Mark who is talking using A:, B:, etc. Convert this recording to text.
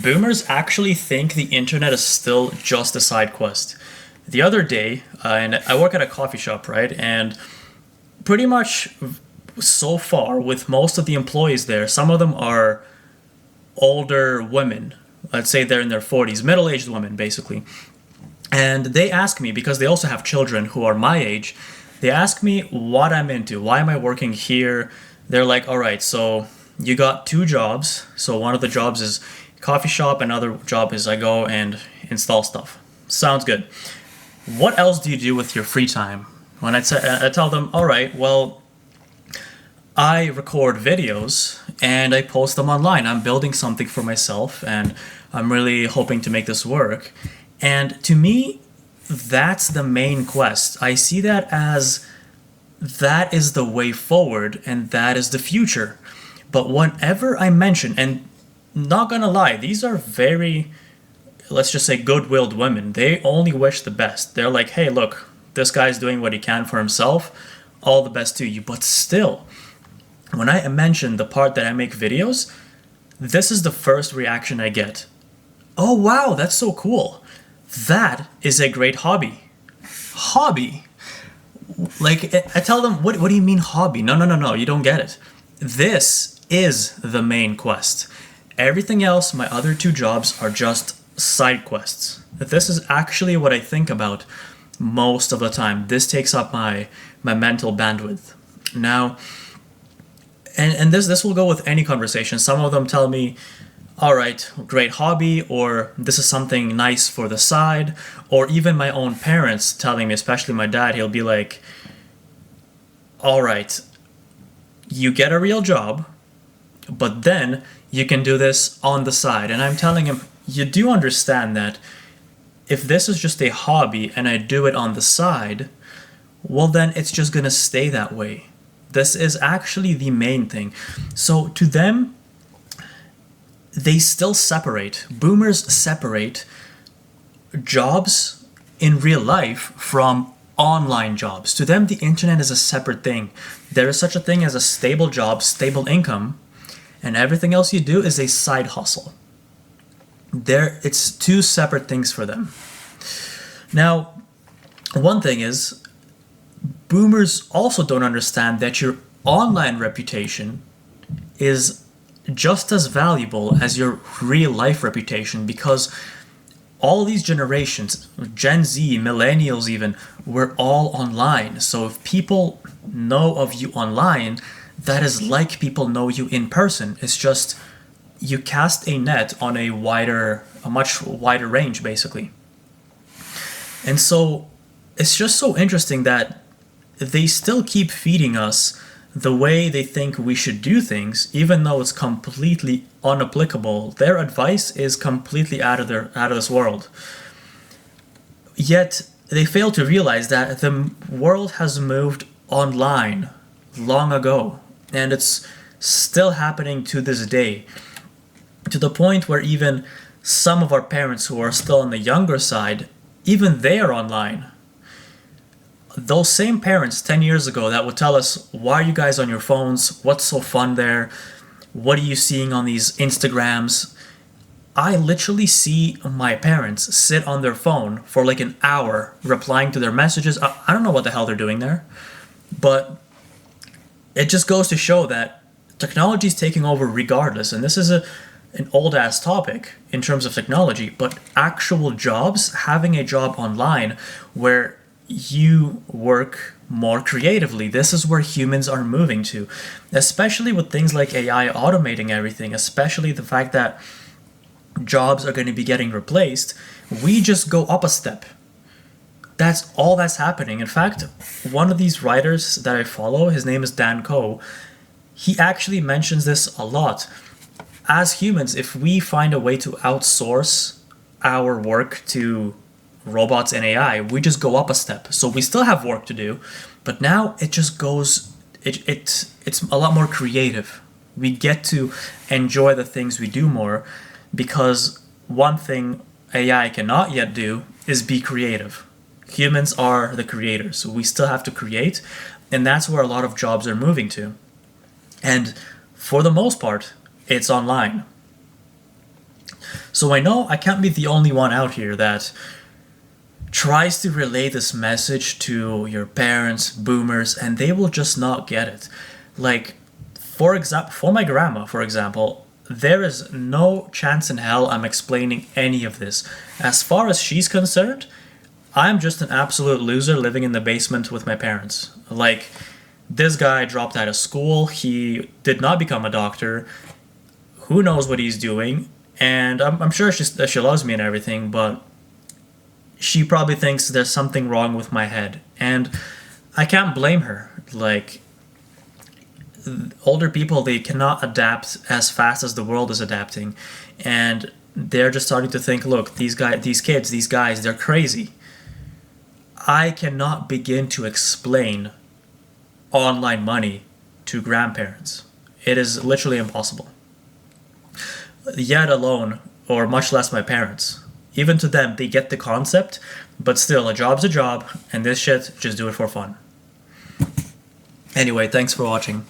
A: Boomers actually think the internet is still just a side quest. The other day, and I work at a coffee shop, right? And pretty much so far, with most of the employees there, some of them are older women. Let's say they're in their 40s, middle aged women, basically. And they ask me, because they also have children who are my age, they ask me what I'm into. Why am I working here? They're like, all right, so you got two jobs. So one of the jobs is coffee shop, another job is I go and install stuff. Sounds good. What else do you do with your free time? When I tell them, all right, well, I record videos and I post them online. I'm building something for myself and I'm really hoping to make this work. And to me, that's the main quest. I see that as that is the way forward and that is the future. But whenever I mention, and not gonna lie, these are very, let's just say, good-willed women. They only wish the best. They're like, hey, look, this guy's doing what he can for himself. All the best to you. But still, when I mention the part that I make videos, this is the first reaction I get. Oh, wow, that's so cool. That is a great hobby. Hobby? Like, I tell them, what do you mean hobby? No, you don't get it. This is the main quest. Everything else, my other two jobs, are just side quests. This is actually what I think about most of the time. This takes up my mental bandwidth. Now, and this will go with any conversation. Some of them tell me, all right, great hobby, or this is something nice for the side, or even my own parents telling me, especially my dad, he'll be like, all right, you get a real job, but then you can do this on the side. And I'm telling him, you do understand that if this is just a hobby and I do it on the side, well, then it's just gonna stay that way. This is actually the main thing. So to them, they still separate. Boomers separate jobs in real life from online jobs. To them, the internet is a separate thing. There is such a thing as a stable job, stable income, and everything else you do is a side hustle. It's two separate things for them. Now, one thing is, boomers also don't understand that your online reputation is just as valuable as your real life reputation, because all these generations, Gen Z, millennials even, we're all online. So if people know of you online, that is like people know you in person. It's just you cast a net on a much wider range, basically. And so it's just so interesting that they still keep feeding us the way they think we should do things, even though it's completely unapplicable. Their advice is completely out of this world. Yet they fail to realize that the world has moved online long ago, and it's still happening to this day, to the point where even some of our parents who are still on the younger side, even they are online. Those same parents 10 years ago that would tell us, why are you guys on your phones? What's so fun there? What are you seeing on these Instagrams? I literally see my parents sit on their phone for like an hour replying to their messages. I don't know what the hell they're doing there, but it just goes to show that technology is taking over regardless. And this is an old ass topic in terms of technology, but actual jobs, having a job online where you work more creatively. This is where humans are moving to, especially with things like AI automating everything, especially the fact that jobs are going to be getting replaced. We just go up a step. That's all that's happening. In fact, one of these writers that I follow, his name is Dan Koe, he actually mentions this a lot. As humans, if we find a way to outsource our work to robots and AI, we just go up a step. So we still have work to do, but now it just goes, it's a lot more creative. We get to enjoy the things we do more, because one thing AI cannot yet do is be creative. Humans are the creators, so we still have to create, and that's where a lot of jobs are moving to. And for the most part, it's online. So I know I can't be the only one out here that tries to relay this message to your parents, boomers, and they will just not get it. Like, for example, for my grandma, for example, there is no chance in hell I'm explaining any of this. As far as she's concerned, I'm just an absolute loser living in the basement with my parents. Like, this guy dropped out of school, he did not become a doctor, who knows what he's doing, and I'm sure she loves me and everything, but she probably thinks there's something wrong with my head. And I can't blame her. Like, older people, they cannot adapt as fast as the world is adapting. And they're just starting to think, look, these kids, these guys, they're crazy. I cannot begin to explain online money to grandparents. It is literally impossible. Yet alone, or much less my parents. Even to them, they get the concept, but still, a job's a job, and this shit, just do it for fun. Anyway, thanks for watching.